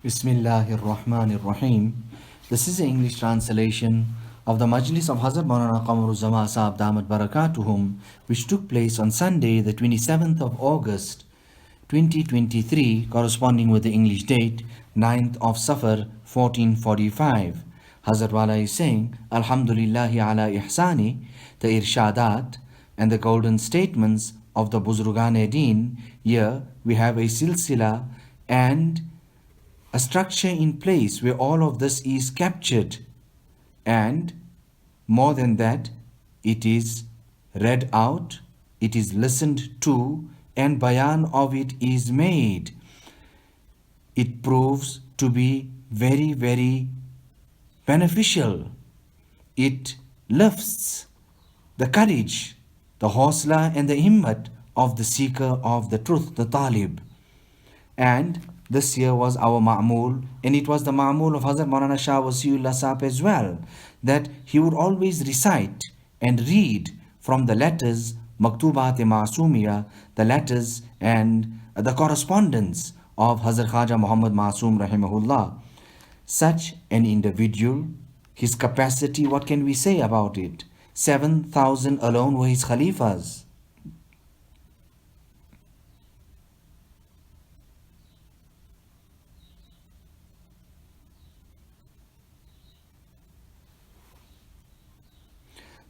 Bismillahir Rahmanir Rahim. This is the English translation of the Majlis of Hazrat Maulana Qamar Uzzaman Saheb Damat Barakatuhum, which took place on Sunday, the 27th of August 2023, corresponding with the English date 9th of Safar 1445. Hazrat Wala is saying, Alhamdulillahi ala ihsani, the irshadat and the golden statements of the Buzurgan-e-Deen. Here we have a silsila and a structure in place where all of this is captured, and more than that, it is read out, it is listened to, and bayan of it is made. It proves to be very, very beneficial. It lifts the courage, the hawsla and the himmat of the seeker of the truth, the talib. And this year was our ma'mul, and it was the ma'mul of Hazrat Maulana Shah Wasiullah Saheb as well, that he would always recite and read from the letters, Maktubat-e Ma'sumiya, the letters and the correspondence of Hazrat Khaja Muhammad Masoom Rahimahullah. Such an individual, his capacity, what can we say about it? 7,000 alone were his khalifas.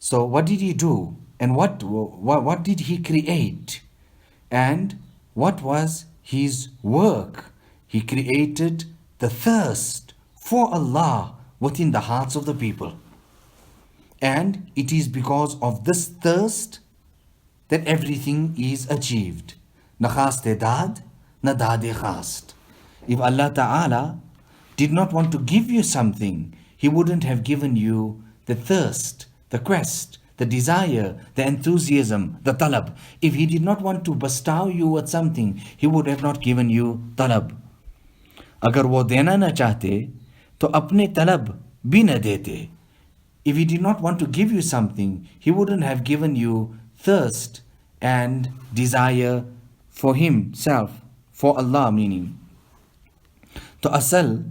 So what did he do? And what did he create? And what was his work? He created the thirst for Allah within the hearts of the people. And it is because of this thirst that everything is achieved. Na khaste dad, na dade khast. If Allah Ta'ala did not want to give you something, He wouldn't have given you the thirst, the quest, the desire, the enthusiasm, the talab. If He did not want to bestow you with something, He would have not given you talab. Agar wo dena na chahte, to apne talab bhi na dete. If He did not want to give you something, He wouldn't have given you thirst and desire for Himself, for Allah meaning. To asal,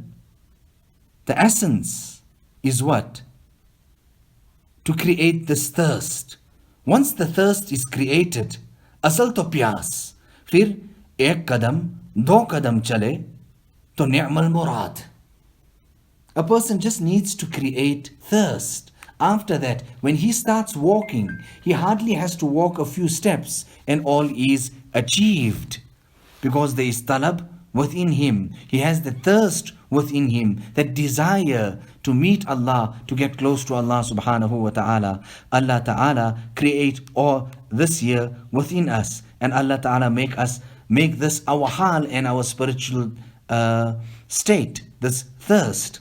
the essence is what? To create this thirst. Once the thirst is created, asal to pyas, fir ek kadam, do kadam chale, to ni'mal murad. A person just needs to create thirst. After that, when he starts walking, he hardly has to walk a few steps and all is achieved. Because there is talab within him. He has the thirst within him, that desire to meet Allah, to get close to Allah subhanahu wa ta'ala. Allah ta'ala create all this year within us, and Allah ta'ala make this our hal and our spiritual state, this thirst.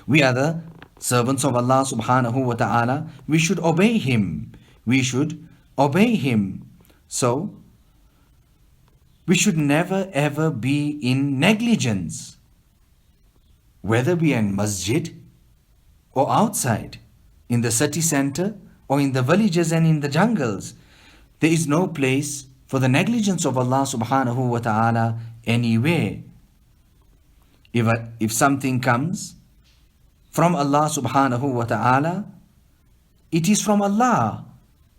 We are the servants of Allah subhanahu wa ta'ala. We should obey Him. We should obey Him. So we should never ever be in negligence, whether we are in masjid or outside, in the city center or in the villages and in the jungles. There is no place for the negligence of Allah subhanahu wa ta'ala anywhere. If something comes from Allah subhanahu wa ta'ala, it is from Allah,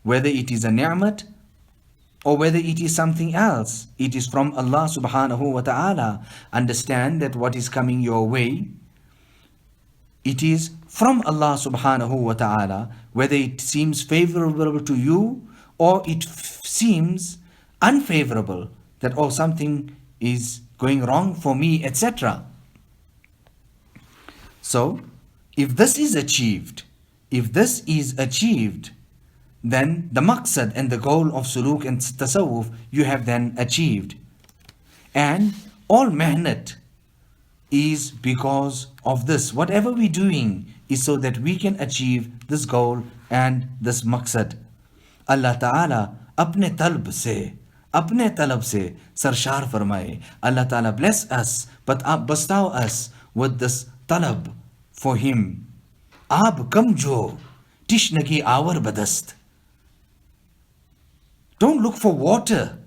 whether it is a ni'mat or whether it is something else, it is from Allah subhanahu wa ta'ala. Understand that what is coming your way, it is from Allah subhanahu wa ta'ala, whether it seems favorable to you or it seems unfavorable, that oh, something is going wrong for me, etc. So if this is achieved, then the maqsad and the goal of suluk and tasawwuf you have then achieved. And all mehnat is because of this. Whatever we're doing is so that we can achieve this goal and this maqsad. Allah Ta'ala apne talab se sarshar farmaye. Allah Ta'ala bless us, but bestow us with this talab for Him. Aab kam jo, tishnagi awar badast. Don't look for water.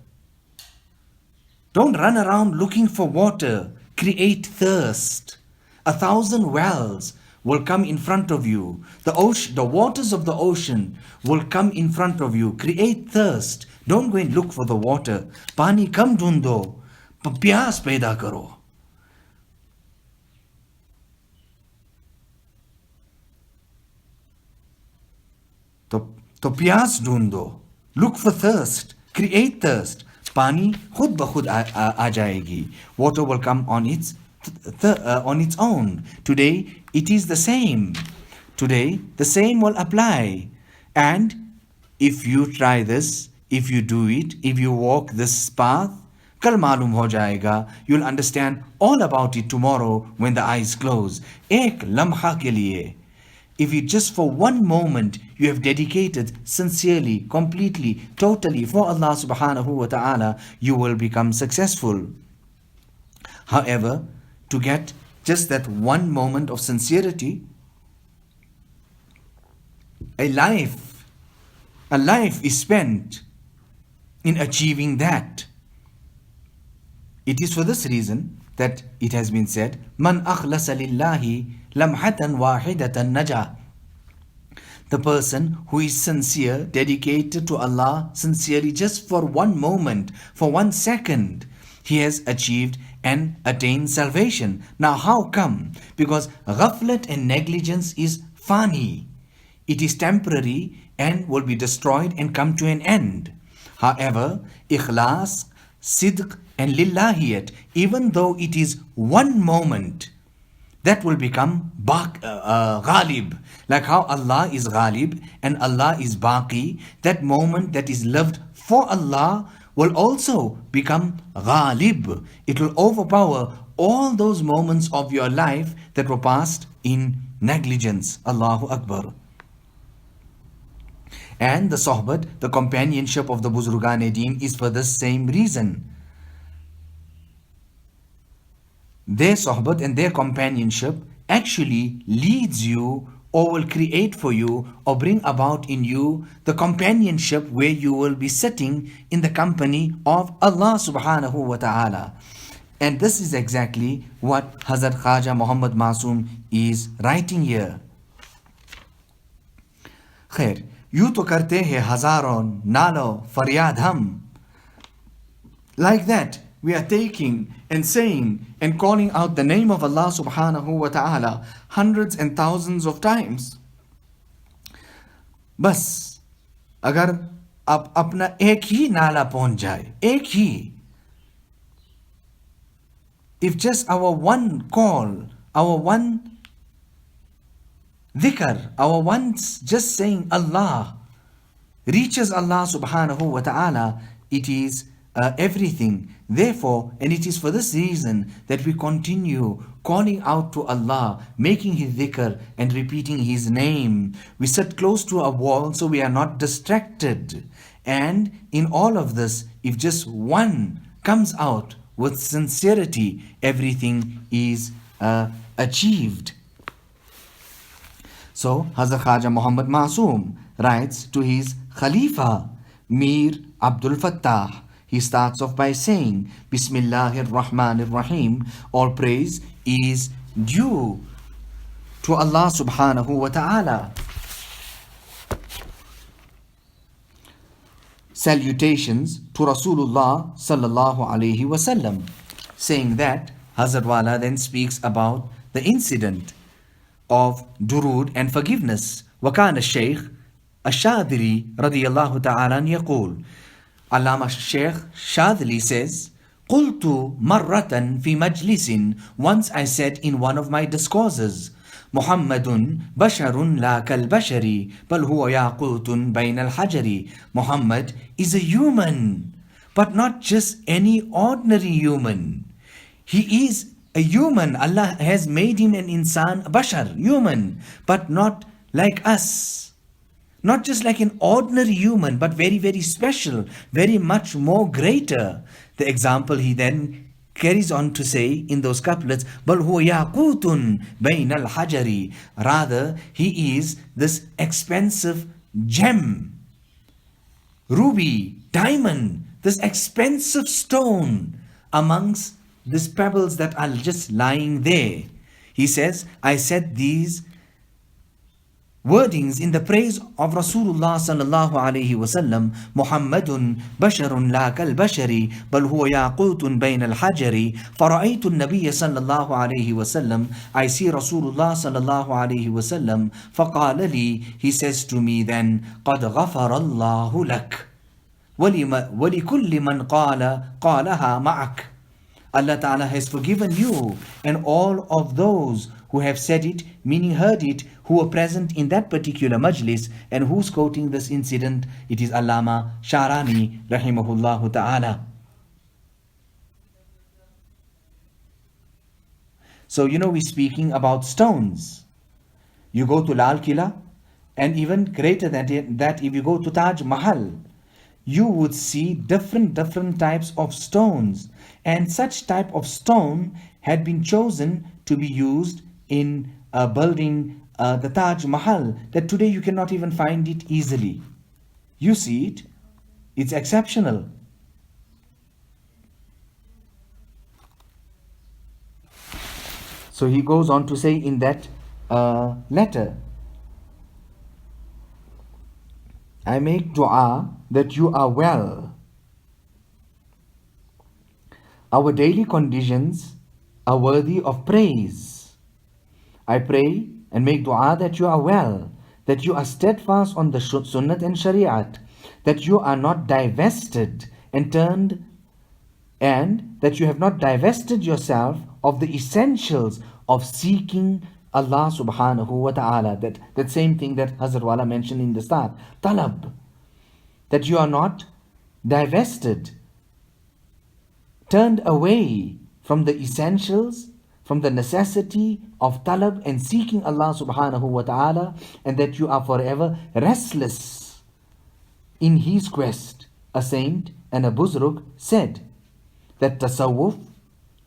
Don't run around looking for water. create thirst. 1,000 wells will come in front of you. The ocean, the waters of the ocean will come in front of you. Create thirst. Don't go and look for the water. Pani kam dhundo. Pyas paida karo. तो प्यास ढूंढो. Look for thirst. Create thirst. पानी खुद ब खुद आ जाएगी. Water will come on its own. Today it is the same. Today the same will apply. And if you try this, if you do it, if you walk this path, कल मालूम हो जाएगा. You'll understand all about it tomorrow when the eyes close. एक लम्हा के लिए. If you just for one moment you have dedicated sincerely, completely, totally for Allah subhanahu wa ta'ala, you will become successful. However, to get just that one moment of sincerity, a life is spent in achieving that. It is for this reason that it has been said, Man akhlasa lillahi lamhatan wahidatan naja. The person who is sincere, dedicated to Allah sincerely just for one moment, for 1 second, he has achieved and attained salvation. Now how come? Because ghaflat and negligence is fani. It is temporary and will be destroyed and come to an end. However, ikhlas, sidq and lillahiyat, even though it is one moment, that will become ghalib. Like how Allah is ghalib and Allah is baqi, that moment that is loved for Allah will also become ghalib. It will overpower all those moments of your life that were passed in negligence. Allahu Akbar. And the sohbat, the companionship of the Buzurgan-e-Deen is for the same reason. Their sohbat and their companionship actually leads you or will create for you or bring about in you the companionship where you will be sitting in the company of Allah subhanahu wa ta'ala. And this is exactly what Hazrat Khaja Muhammad Masoom is writing here. Khair, यूं तो करते हैं हजारों नालो फरियाद हम. Like that, we are taking and saying and calling out the name of Allah subhanahu wa ta'ala hundreds and thousands of times. बस अगर आप अपना एक ही नाला पहुंच जाए, एक ही, if just our one call, our one dhikr, our once just saying Allah reaches Allah subhanahu wa ta'ala, it is everything. Therefore, and it is for this reason that we continue calling out to Allah, making His dhikr and repeating His name. We sit close to a wall so we are not distracted. And in all of this, if just one comes out with sincerity, everything is achieved. So, Hazrat Khaja Muhammad Masoom writes to his Khalifa, Mir Abdul Fattah. He starts off by saying, Bismillahir Rahmanir Rahim. All praise is due to Allah subhanahu wa ta'ala. Salutations to Rasulullah sallallahu alayhi wasallam. Saying that, Hazrat Wala then speaks about the incident of durood and forgiveness. وكان الشيخ الشاذلي رضي الله تعالى يقول, Allama Sheikh Shadhli says, قلت مرة في مجلس, once I said in one of my discourses, محمد بشر لا كالبشر بل هو ياقوت بين الحجر. Muhammad is a human, but not just any ordinary human. He is a human. Allah has made him an insan, bashar, human, but not like us. Not just like an ordinary human, but very, very special, very much more greater. The example he then carries on to say in those couplets, بَلْ هُوَ يَاقُوتٌ بَيْنَ الْحَجَرِ. Rather, he is this expensive gem, ruby, diamond, this expensive stone amongst these pebbles that are just lying there. He says, I said these wordings in the praise of Rasulullah sallallahu alayhi wasallam. Muhammadun basharun la kal bashari bal huwa yaqutun bayn al hajari fara'aytu an-nabiy sallallahu alayhi wasallam. I see Rasulullah sallallahu alayhi wasallam. Faqala li, he says to me then, qad ghafara Allahu lak ولكل من قالها معك. Allah Ta'ala has forgiven you and all of those who have said it, meaning heard it, who were present in that particular majlis. And who's quoting this incident? It is Allama Sharani rahimahullah ta'ala. So we're speaking about stones. You go to Lal Killa, and even greater than that, if you go to Taj Mahal, you would see different types of stones, and such type of stone had been chosen to be used in building the Taj Mahal, that today you cannot even find it easily. You see it, it's exceptional. So he goes on to say in that letter, I make dua that you are well. Our daily conditions are worthy of praise. I pray and make dua that you are well, that you are steadfast on the sunnat and shariat, that you are not divested and turned, and that you have not divested yourself of the essentials of seeking Allah subhanahu wa ta'ala. That same thing that Hazrat Wala mentioned in the start, talab, that you are not divested, turned away from the essentials, from the necessity of talab and seeking Allah subhanahu wa ta'ala, and that you are forever restless in His quest. A saint and a buzrug said that tasawwuf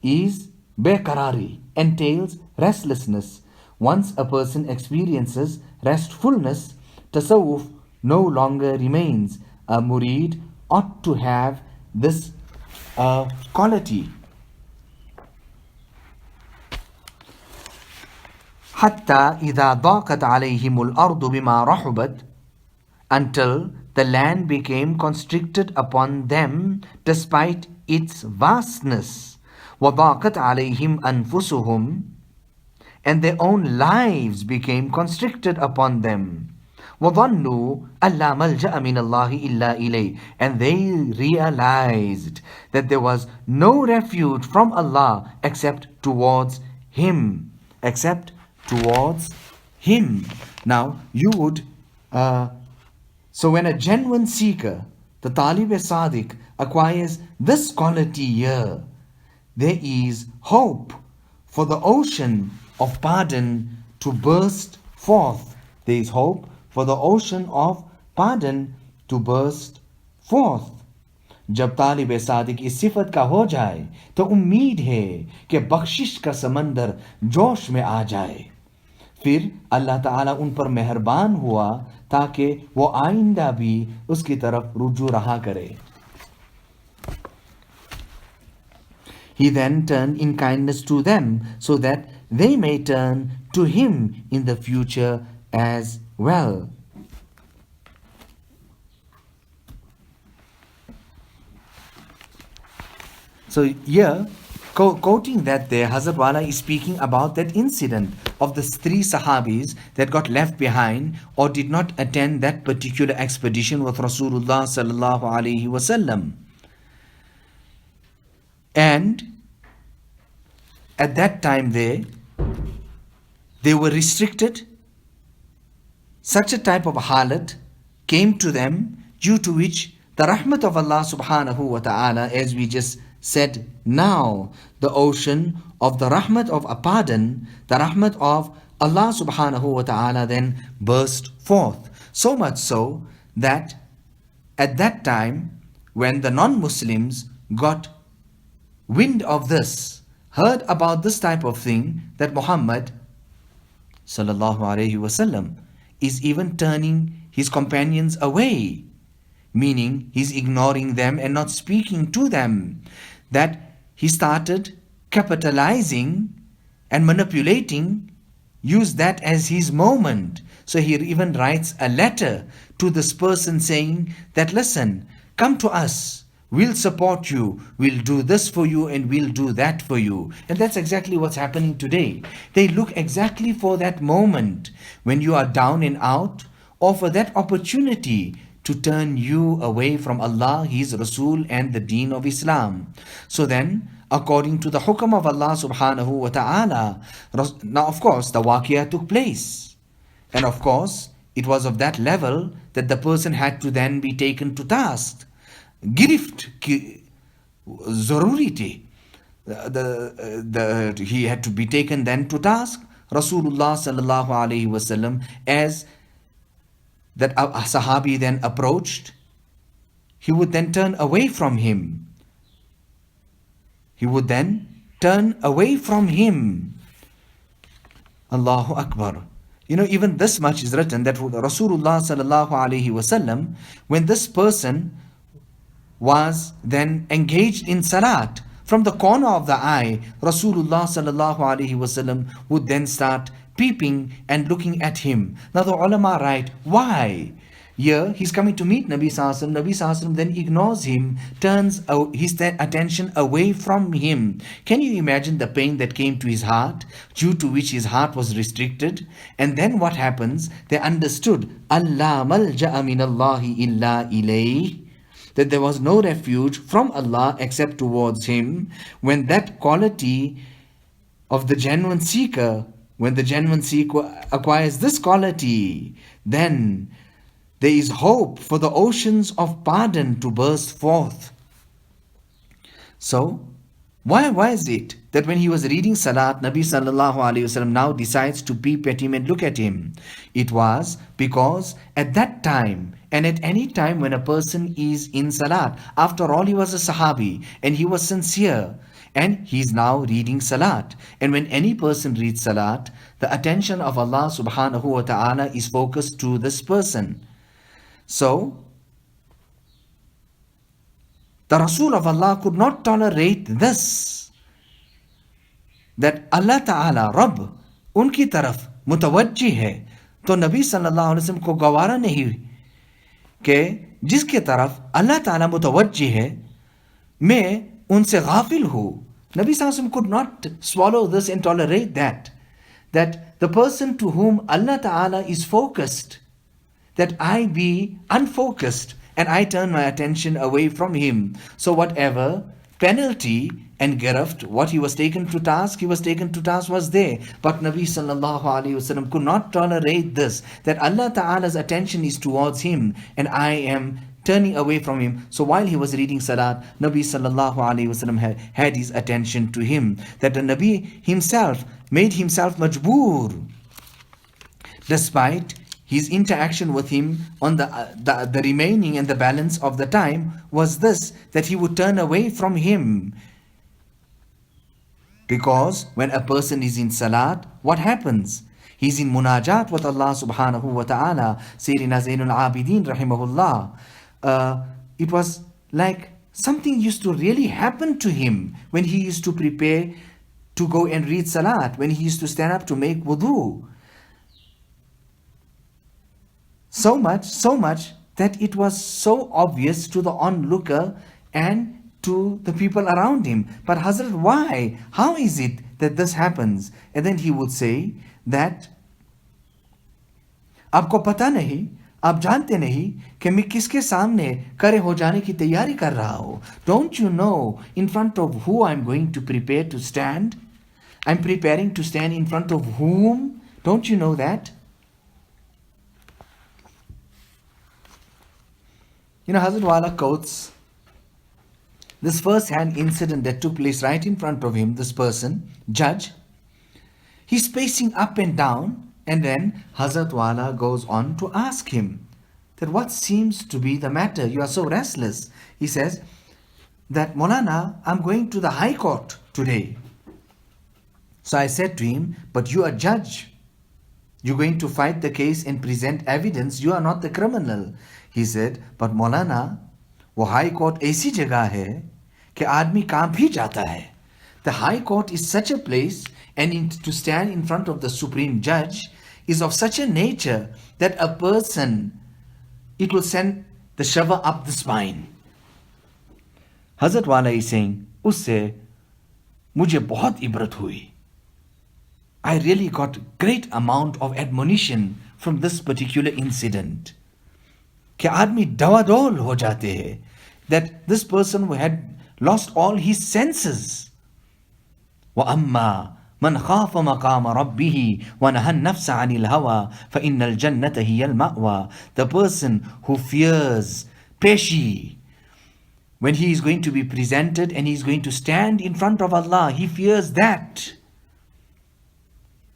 is beqarari, entails restlessness. Once a person experiences restfulness, tasawwuf no longer remains. A murid ought to have this quality. حتى إذا ضاقت عليهم الأرض بما رحبت, until the land became constricted upon them despite its vastness. وضاقت عليهم أنفسهم, and their own lives became constricted upon them. وَظَنُّوا أَلَّا مَلْجَأَ مِنَ اللَّهِ إِلَّا إِلَيْهِ, and they realized that there was no refuge from Allah except towards Him. Except towards Him. Now, you would... so when a genuine seeker, the Talib-e-Sadiq, acquires this quality here, there is hope for the ocean of pardon to burst forth. There is hope for the ocean of pardon to burst forth. जब तालिब सादिक इस सिफत का हो जाए तो उम्मीद है कि बख्शिश का समंदर जोश में आ जाए. फिर अल्लाह ताला उन पर मेहरबान हुआ ताकि वो आइंदा भी उसकी तरफ रुजू रहा करे. He then turned in kindness to them so that they may turn to Him in the future as well. So here, quoting that there, Hazrat Wala is speaking about that incident of the 3 Sahabis that got left behind or did not attend that particular expedition with Rasulullah sallallahu alaihi wasallam. And at that time they were restricted. Such a type of halat came to them, due to which the rahmat of Allah subhanahu wa ta'ala, as we just said now, the ocean of the rahmat of a pardon, the rahmat of Allah subhanahu wa ta'ala then burst forth. So much so that at that time, when the non-Muslims got wind of this, heard about this type of thing, that Muhammad sallallahu alayhi wasallam is even turning his companions away, meaning he's ignoring them and not speaking to them, that he started capitalizing and manipulating, use that as his moment. So he even writes a letter to this person saying that, listen, come to us, we'll support you, we'll do this for you, and we'll do that for you. And that's exactly what's happening today. They look exactly for that moment when you are down and out, or for that opportunity to turn you away from Allah, His Rasul, and the deen of Islam. So then, according to the hukam of Allah subhanahu wa ta'ala, now of course the waqiyah took place. And of course, it was of that level that the person had to then be taken to task. Girift ki zaruri thi. He had to be taken then to task. Rasulullah sallallahu alaihi wasallam, as that a Sahabi then approached, he would then turn away from him. He would then turn away from him. Allahu Akbar. You know, even this much is written that Rasulullah sallallahu alaihi wasallam, when this person was then engaged in salat, from the corner of the eye, Rasulullah sallallahu alaihi wasallam would then start peeping and looking at him. Now the ulama write, why? Here he's coming to meet Nabi Sallallahu Alaihi Wasallam. Nabi Sallallahu Alaihi Wasallam then ignores him, turns his attention away from him. Can you imagine the pain that came to his heart, due to which his heart was restricted? And then what happens? They understood, Allah malja'a min Allahi illa ilayh, that there was no refuge from Allah except towards Him. When that quality of the genuine seeker, when the genuine seeker acquires this quality, then there is hope for the oceans of pardon to burst forth. So, why is it that when he was reading Salat, Nabi Sallallahu Alaihi Wasallam now decides to peep at him and look at him? It was because at that time, and at any time when a person is in Salat, after all he was a Sahabi and he was sincere, and he is now reading Salat. And when any person reads Salat, the attention of Allah Subhanahu Wa Ta'ala is focused to this person. So, the Rasul of Allah could not tolerate this, that Allah Ta'ala, Rabb, unki taraf mutawajjih hai. तो नबी सल्लल्लाहु अलैहि वसल्लम को गवारा नहीं कि जिसके तरफ अल्लाह ताला मुतवज्जिह है, मैं unse ghafil hu. Nabi Sallallahu could not swallow this and tolerate that the person to whom Allah Ta'ala is focused, that I be unfocused and I turn my attention away from him. So whatever penalty and giraft, what he was taken to task was there. But Nabi Sallallahu Alaihi Wasallam could not tolerate this, that Allah Ta'ala's attention is towards him and I am turning away from him. So while he was reading Salat, Nabi Sallallahu Alaihi Wasallam had his attention to him. That the Nabi himself made himself majboor, despite his interaction with him on the remaining and the balance of the time, was this, that he would turn away from him. Because when a person is in Salat, what happens? He's in munajat with Allah Subhanahu Wa Ta'ala. Sayyidina Zainul Abidin Rahimahullah, it was like something used to really happen to him when he used to prepare to go and read Salat, when he used to stand up to make wudu. So much that it was so obvious to the onlooker and to the people around him. But Hazrat, why? How is it that this happens? And then he would say that, आपको पता नहीं, आप जानते नहीं कि मैं किसके सामने खड़े हो जाने की तैयारी कर रहा हूँ. Don't you know in front of who I'm going to prepare to stand? I'm preparing to stand in front of whom? Don't you know that? You know, Hazrat Wala quotes this first-hand incident that took place right in front of him. This person, judge, he's pacing up and down, and then Hazrat Wala goes on to ask him that what seems to be the matter? You are so restless. He says that, Maulana, I'm going to the High Court today. So I said to him, but you are judge. You're going to fight the case and present evidence. You are not the criminal. He said, but Maulana, वो high court ऐसी जगह है कि आदमी काम भी जाता है. The High Court is such a place, and to stand in front of the Supreme Judge is of such a nature that a person, it will send the shiver up the spine. Hazrat Wala is saying, Usse mujhe bahut ibrat hui. I really got great amount of admonition from this particular incident. कि आदमी डवाडोल हो जाते हैं, that this person who had lost all his senses. وَأَمَّا مَنْ خَافَ مَقَامَ رَبِّهِ وَنَهَى النَّفْسَ عَنِ الْهَوَى فَإِنَّ الْجَنَّةَ هِيَ الْمَأْوَى. The person who fears peshi, when he is going to be presented and he is going to stand in front of Allah, he fears that.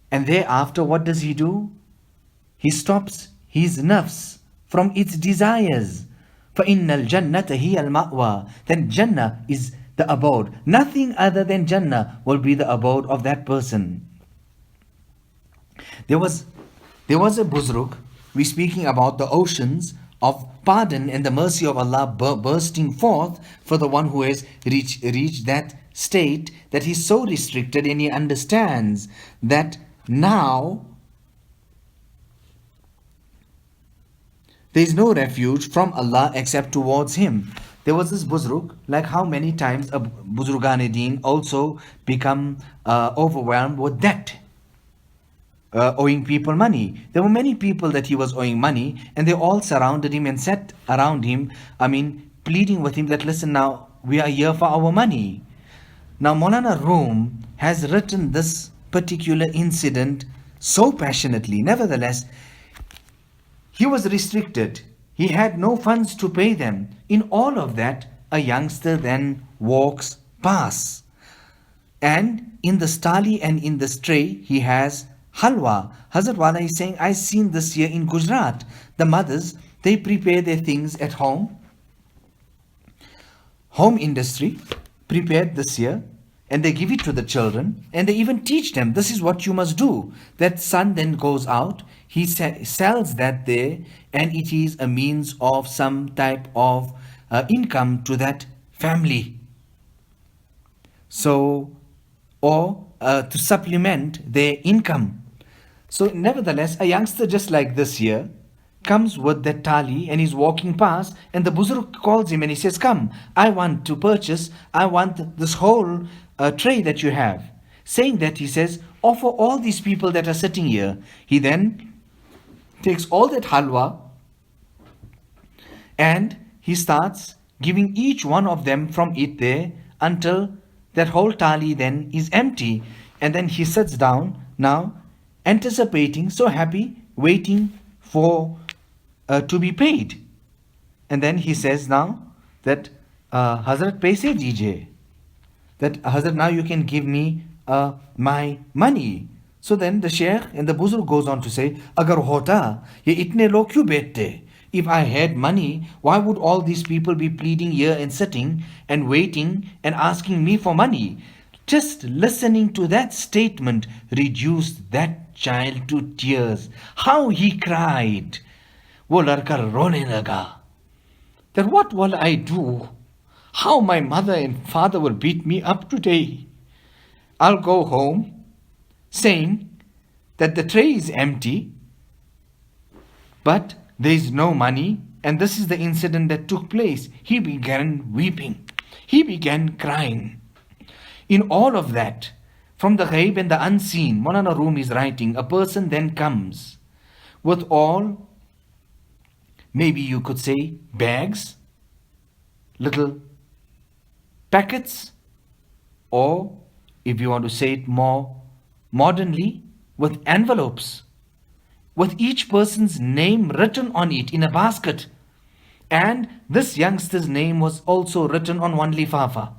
And thereafter, what does he do? He stops his nafs from its desires. فَإِنَّ الْجَنَّةَ هِيَ الْمَأْوَى. Then Jannah is the abode. Nothing other than Jannah will be the abode of that person. There was a Buzruk, we're speaking about the oceans of pardon and the mercy of Allah bursting forth for the one who has reached that state that he's so restricted, and he understands that now there is no refuge from Allah except towards Him. There was this Buzruk, like how many times a Buzrugan-e-Deen also become overwhelmed with debt, owing people money. There were many people that he was owing money, and they all surrounded him and sat around him, pleading with him that, listen now, we are here for our money. Now Maulana Rum has written this particular incident so passionately. Nevertheless, he was restricted. He had no funds to pay them. In all of that, a youngster then walks past. And in the stali and in the tray, he has halwa. Hazrat Wala is saying, I've seen this here in Gujarat. The mothers, they prepare their things at home. Home industry prepared this year, and they give it to the children, and they even teach them, this is what you must do. That son then goes out, he sells that there, and it is a means of some type of income to that family. So, or to supplement their income. So nevertheless, a youngster just like this here comes with that tali and he's walking past, and the Buzurg calls him and he says, come, I want to purchase, I want this whole tray that you have. Saying that, he says, offer all these people that are sitting here. He then takes all that halwa and he starts giving each one of them from it there until that whole tali then is empty. And then he sits down now, anticipating, so happy, waiting for to be paid. And then he says now that Hazrat paise dijiye, that Hazrat, now you can give me my money. So then the Sheikh and the Buzurg goes on to say, Agar hota, ye itne log kyun bete? If I had money, why would all these people be pleading here and sitting and waiting and asking me for money? Just listening to that statement reduced that child to tears. How he cried. Wo ladka rone laga. That what will I do? How my mother and father will beat me up today. I'll go home saying that the tray is empty, but there is no money, and this is the incident that took place. He began weeping. He began crying. In all of that, from the ghaib and the unseen, Maulana Rum is writing, a person then comes with all, maybe you could say, bags, little packets, or if you want to say it more modernly, with envelopes, with each person's name written on it in a basket. And this youngster's name was also written on one lifafa.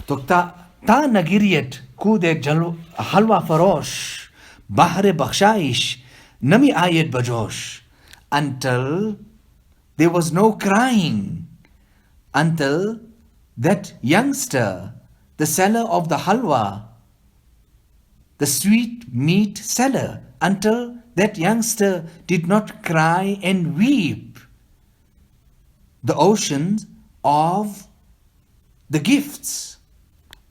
तो ता नगिरियत कूदे जल हलवा फरोश bahre bakshayish nami ayat bajosh, until there was no crying, until that youngster, the seller of the halwa, the sweet meat seller, until that youngster did not cry and weep. the oceans of the gifts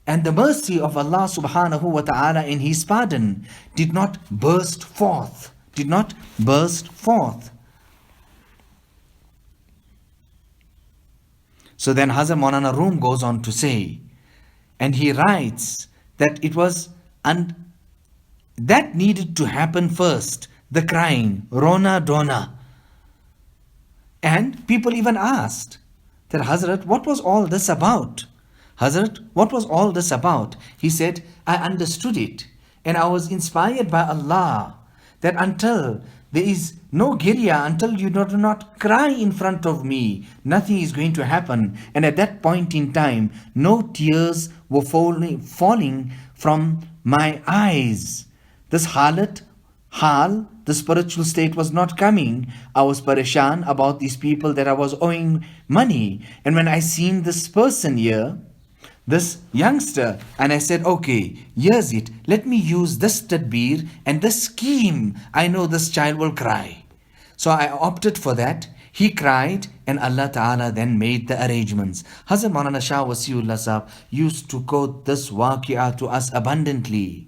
and the mercy of Allah subhanahu wa ta'ala in His pardon did not burst forth. Did not burst forth. So then Hazrat Maulana Rum goes on to say, and he writes that it was, and that needed to happen first, the crying, Rona Dona. And people even asked that, Hazrat, what was all this about? Hazrat, what was all this about? He said, I understood it, and I was inspired by Allah that until there is no girya, until you do not cry in front of me, nothing is going to happen. And at that point in time, no tears were falling from my eyes. This halat, the spiritual state was not coming. I was pareshan about these people that I was owing money. And when I seen this person here, this youngster, and I said, okay, here's it. Let me use this tadbir and this scheme. I know this child will cry. So I opted for that. He cried, and Allah Ta'ala then made the arrangements. Hazrat Maulana Shah Wasiullah Sahab used to quote this waqi'ah to us abundantly.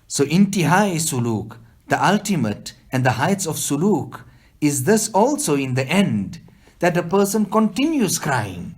So intihai suluk, the ultimate and the heights of suluk, is this also in the end, that a person continues crying,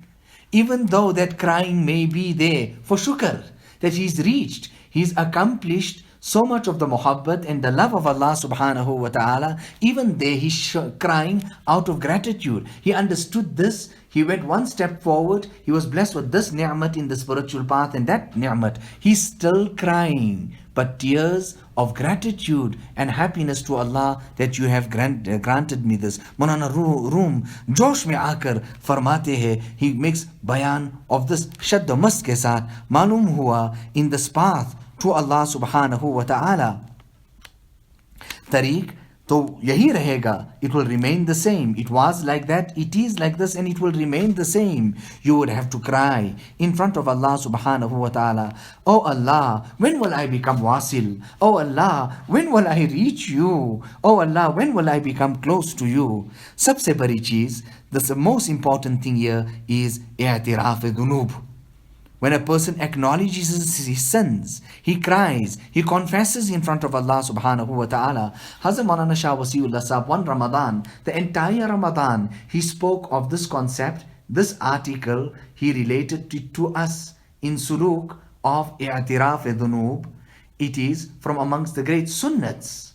even though that crying may be there for shukr, that he's reached, he's accomplished so much of the muhabbat and the love of Allah subhanahu wa ta'ala. Even there he's crying out of gratitude. He understood this. He went one step forward. He was blessed with this ni'mat in the spiritual path, and that ni'mat, he's still crying, but tears of gratitude and happiness to Allah that you have granted me this. Maulana Rum जोश में आकर फरमाते हैं, he makes bayan of this शद्द मस्त के साथ मालूम हुआ in this path to Allah subhanahu wa ta'ala. Tariq तो यही रहेगा. It will remain the same. It was like that, it is like this, and it will remain the same. You would have to cry in front of Allah subhanahu wa ta'ala. Oh Allah, when will I become wasil? Oh Allah, when will I reach you? Oh Allah, when will I become close to you? सबसे बड़ी चीज, the most important thing here is i'tiraf dhunub. When a person acknowledges his sins, he cries, he confesses in front of Allah subhanahu wa ta'ala. Hazrat Maulana Shah Wasiullah Sahab, one Ramadan, the entire Ramadan, he spoke of this concept, this article, he related it to us in suluk of i'tiraf dhunub. It is from amongst the great sunnats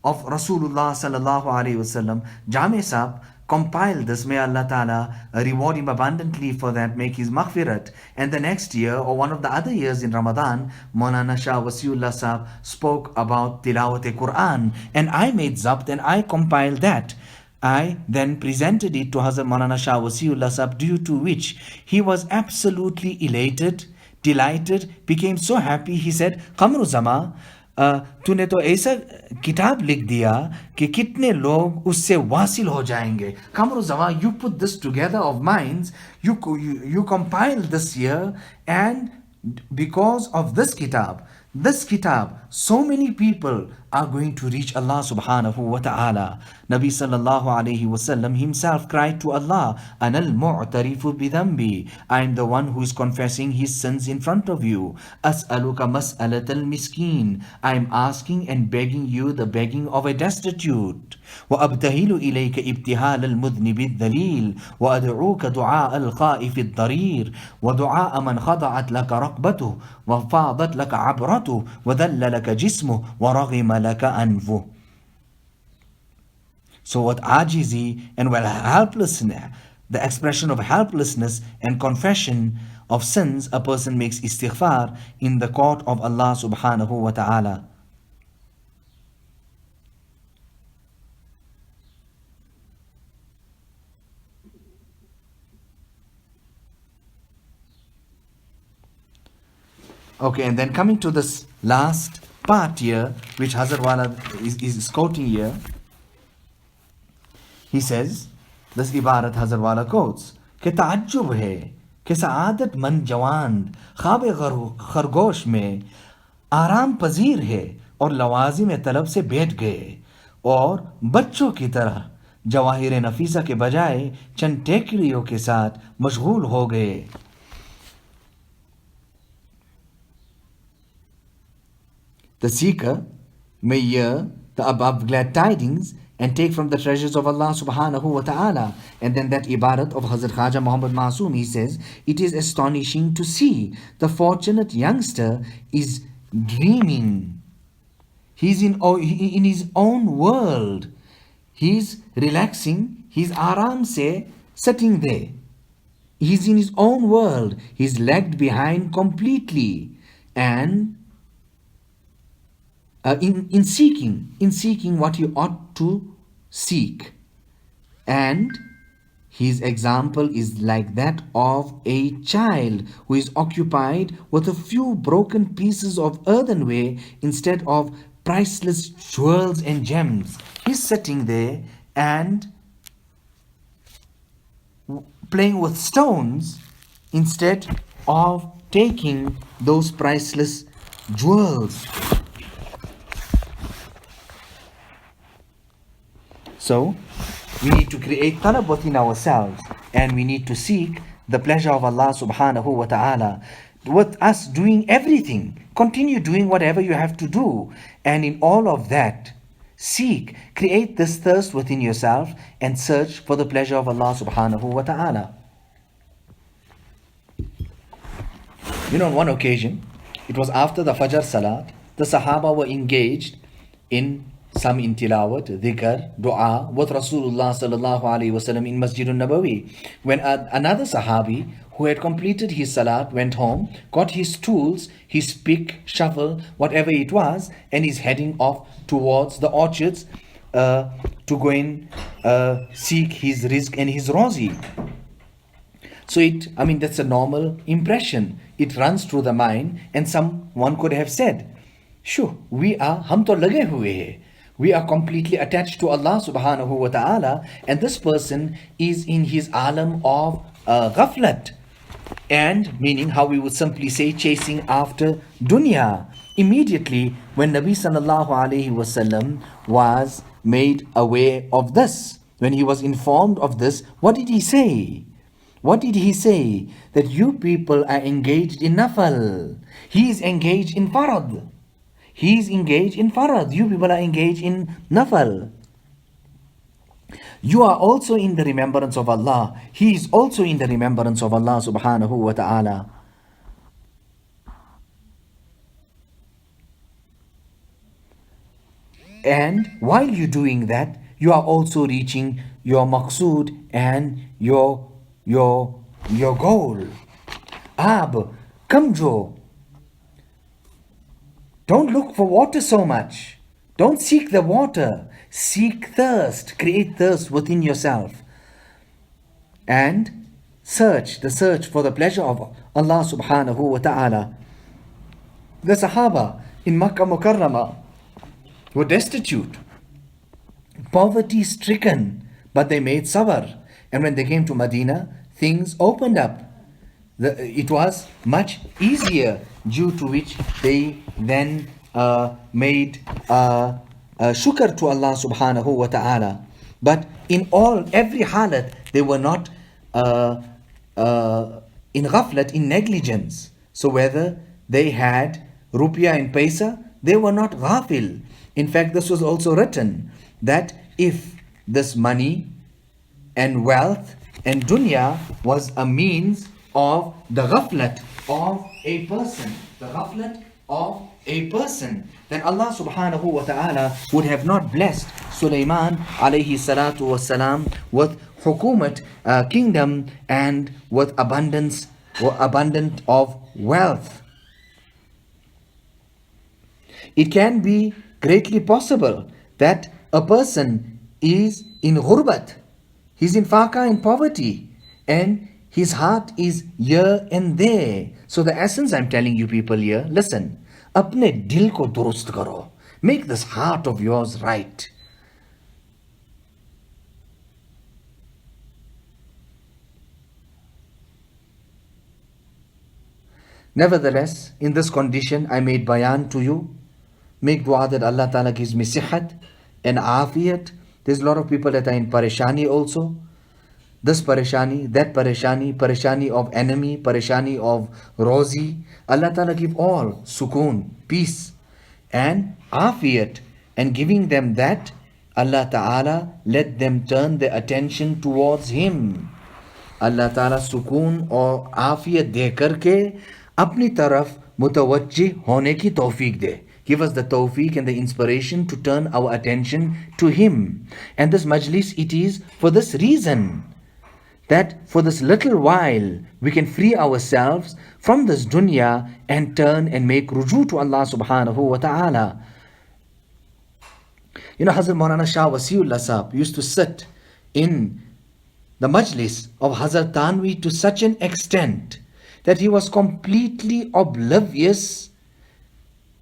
of Rasulullah sallallahu alayhi wasallam. Jame Sahab compiled this. May Allah Ta'ala reward him abundantly for that, make his maghfirat. And the next year, or one of the other years in Ramadan, Maulana Shah Wasiullah Sahab spoke about Tilawat-e-Quran, and I made zabt and I compiled that. I then presented it to Hazrat Maulana Shah Wasiullah Sahab, due to which he was absolutely elated, delighted, became so happy. He said, Qamar Uzzaman, तूने तो ऐसा किताब लिख दिया कि कितने लोग उससे वासिल हो जाएंगे. Qamar Uzzaman, you put this together of minds, you compiled this year, and because of this kitab, so many people are going to reach Allah subhanahu wa ta'ala. Nabi sallallahu alayhi wasallam himself cried to Allah, Anal mu'tarifu bidhambi, I am the one who is confessing his sins in front of you. As'aluka mas'alat al-miskin, I am asking and begging you the begging of a destitute. وأبتهل إليك ابتهال المذنب الذليل وأدعوك دعاء الخائف الضرير ودعاء من خضعت لك رقبته وفاضت لك عبرته وذل لك جسمه ورغم لك أنفه. So what ajizi and helplessness, the expression of helplessness and confession of sins, a person makes istighfar in the court of Allah subhanahu wa ta'ala. Okay, and then coming to this last part here, which Hazrat Wala is quoting here, he says, this ibarat Hazrat Wala quotes, कि ताज्जुब है कि सआदत मंद जवान ख्वाब खरगोश में आराम पजीर है और लवाजिम तलब से बैठ गए और बच्चों की तरह जवाहिर नफीसा के बजाय चंद टेकड़ियों के साथ मशगूल हो गए। The seeker may hear the above glad tidings and take from the treasures of Allah subhanahu wa ta'ala. And then that ibarat of Hazrat Khaja Muhammad Masoom, he says, it is astonishing to see the fortunate youngster is dreaming. He's in his own world. He's relaxing, he's aram se sitting there. He's in his own world. He's lagged behind completely. And in seeking what you ought to seek. And his example is like that of a child who is occupied with a few broken pieces of earthenware instead of priceless jewels and gems. He's sitting there and playing with stones instead of taking those priceless jewels. So, we need to create talab within ourselves, and we need to seek the pleasure of Allah subhanahu wa ta'ala. With us doing everything, continue doing whatever you have to do, and in all of that, create this thirst within yourself and search for the pleasure of Allah subhanahu wa ta'ala. On one occasion, it was after the Fajr Salat, the Sahaba were engaged in some in tilawat, dhikr, dua with Rasulullah sallallahu alaihi wasallam in Masjid al-Nabawi. When another Sahabi who had completed his salat went home, got his tools, his pick, shovel, whatever it was, and is heading off towards the orchards to go and seek his rizq and his rozi. So that's a normal impression. It runs through the mind, and someone could have said, sure, hum to lage hue hai. We are completely attached to Allah subhanahu wa ta'ala, and this person is in his alam of ghaflat. And meaning how we would simply say chasing after dunya. Immediately when Nabi sallallahu alayhi wasallam was made aware of this, when he was informed of this, what did he say? What did he say? That you people are engaged in nafal. He is engaged in farad. He is engaged in farad. You people are engaged in nafal. You are also in the remembrance of Allah. He is also in the remembrance of Allah subhanahu wa ta'ala. And while you're doing that, you are also reaching your maqsood and your goal. Ab, kamjo. Don't look for water so much. Don't seek the water. Seek thirst. Create thirst within yourself. And search for the pleasure of Allah subhanahu wa ta'ala. The Sahaba in Makkah Mukarramah were destitute, poverty stricken, but they made sabr. And when they came to Medina, things opened up. It was much easier, due to which they then made shukr to Allah subhanahu wa ta'ala. But in every halat, they were not in ghaflat, in negligence. So whether they had rupiah and paisa, they were not ghafil. In fact, this was also written that if this money and wealth and dunya was a means of the ghaflat of a person, then Allah subhanahu wa ta'ala would have not blessed Sulaiman alayhi salatu wasalam with hukumat, kingdom, and with abundant of wealth. It can be greatly possible that a person is in ghurbat, he's in faqa and poverty, and his heart is here and there. So the essence I'm telling you people here, listen, apne dil ko durust karo. Make this heart of yours right. Nevertheless, in this condition, I made bayan to you. Make dua that Allah Ta'ala gives me sihat and afiyat. There's a lot of people that are in parishani also. This parishani, that parishani, parishani of enemy, parishani of rozi. Allah Ta'ala give all sukoon, peace and afiyat, and giving them that, Allah Ta'ala let them turn their attention towards Him. Allah Ta'ala सुकून और आफियत दे करके अपनी तरफ मुतवज्जिह होने की तौफीक दे. Give us the tawfiq and the inspiration to turn our attention to Him. And this majlis, it is for this reason, that for this little while we can free ourselves from this dunya and turn and make ruju to Allah subhanahu wa ta'ala. You know, Hazrat Maulana Shah Wasiullah Saheb used to sit in the majlis of Hazrat Tanvi to such an extent that he was completely oblivious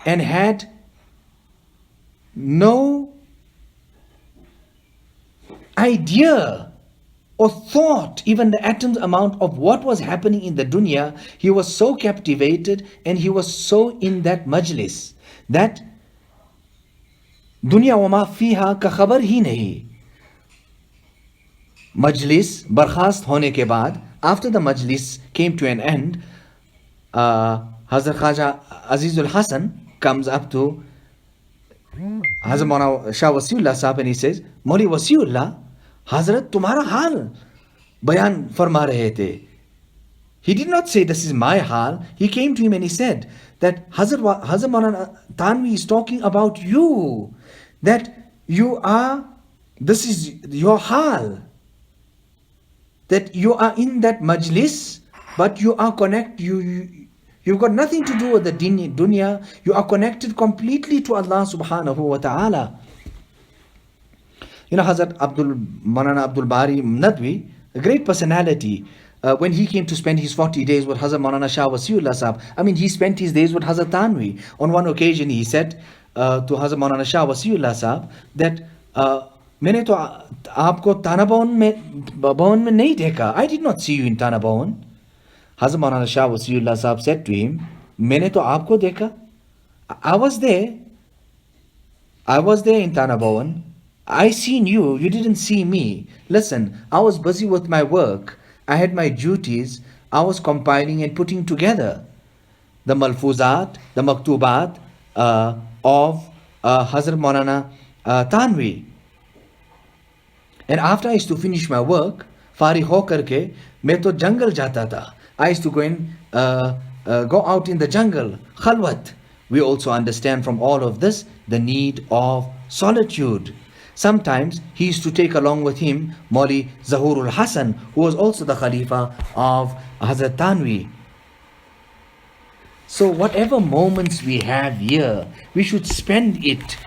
and had no idea or thought, even the atom's amount of what was happening in the dunya. He was so captivated and he was so in that majlis that दुनिया वमा फीहा का खबर ही नहीं. Majlis बर्खास्त होने के बाद, after the majlis came to an end, Hazrat Khaja Azizul Hasan comes up to Hazrat Maulana Shah Wasiullah Saheb and he says, Mauli Wasiullah, Hazrat तुम्हारा हाल बयान फरमा रहे थे. He did not say this is my hal. He came to him and he said that Hazrat Maulana Tanvi is talking about you, that you are, this is your hal, that you are in that majlis, but you are you've got nothing to do with the dunya. You are connected completely to Allah subhanahu wa ta'ala. You know, Hazrat Maulana Abdul Bari Nadwi, a great personality, when he came to spend his 40 days with Hazrat Maulana Shah Wasiullah Saheb, I mean, he spent his days with Hazrat Tanvi. On one occasion, he said to Hazrat Maulana Shah Wasiullah Saheb that, मैंने तो आपको ताना भवन में नहीं देखा. I did not see you in Tana Bhawan. Hazrat Maulana Shah Wasiullah Saheb said to him, मैंने तो आपको देखा. I was there in Tana Bhawan. I seen you, you didn't see me. Listen, I was busy with my work. I had my duties. I was compiling and putting together the malfuzat, the maktubat of Hazrat Maulana Tanvi. And after I used to finish my work, फारिग हो करके मैं तो जंगल जाता था. I used to go out in the jungle, khalwat. We also understand from all of this the need of solitude. Sometimes he used to take along with him Mauli Zahurul Hasan, who was also the Khalifa of Hazrat Tanvi. So whatever moments we have here, we should spend it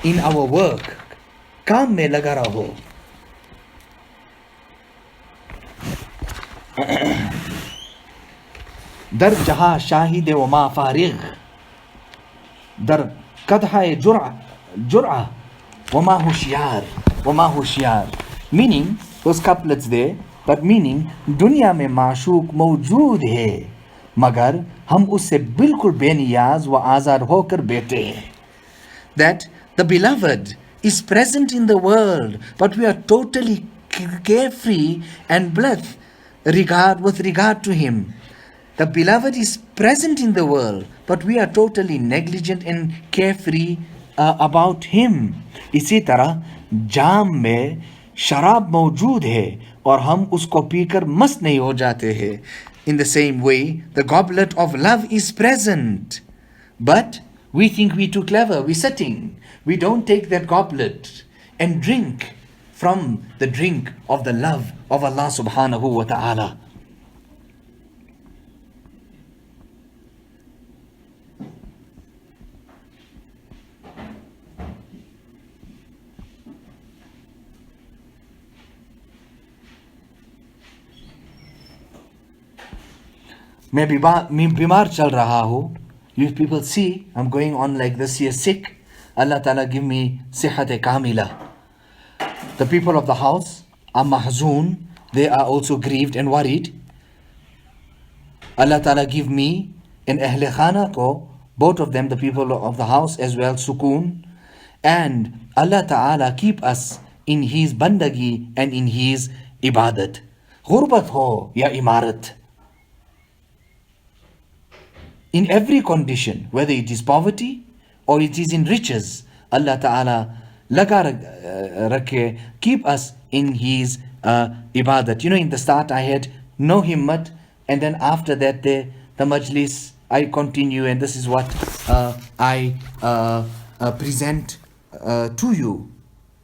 in our work. काम में लगा रहो. दर जहां शाहिद व मा फारिग, दर कदहा जुरआ व मा होशियार. Meaning, those couplets there, but meaning, दुनिया में माशूक मौजूद है, मगर हम उससे बिल्कुल बेनियाज व आज़ाद होकर बैठे हैं. That the beloved is present in the world, but we are totally carefree and blessed with regard to Him. The beloved is present in the world, but we are totally negligent and carefree about Him. इसी तरह जाम में शराब मौजूद है और हम उसको पीकर मस्त नहीं हो जाते हैं. In the same way, the goblet of love is present, but we think we're too clever. We're sitting. We don't take that goblet and drink from the drink of the love of Allah subhanahu wa ta'ala. मैं बीमार चल रहा हूँ. You people see, I'm going on like this here sick. Allah Ta'ala give me sihat kamila. The people of the house are mahzoon. They are also grieved and worried. Allah Ta'ala give me and Ahle Khana ko both of them, the people of the house as well, sukoon. And Allah Ta'ala keep us in His bandagi and in His ibadat. Ghurbat ho ya imarat. In every condition, whether it is poverty or it is in riches, Allah Ta'ala laga rakhe, keep us in His ibadat. You know, in the start I had no himmat, and then after that the majlis I continue, and this is what I present to you.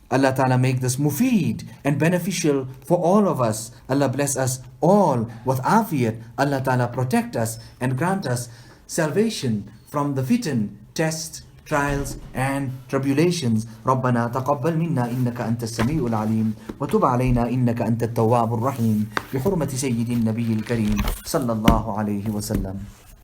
Allah Ta'ala make this mufeed and beneficial for all of us. Allah bless us all with afiyat. Allah Ta'ala protect us and grant us salvation from the fitan, tests, trials and tribulations. ربنا تقبل منا إنك أنت السميع العليم وتب علينا إنك أنت التواب الرحيم بحرمة سيد النبي الكريم صلى الله عليه وسلم.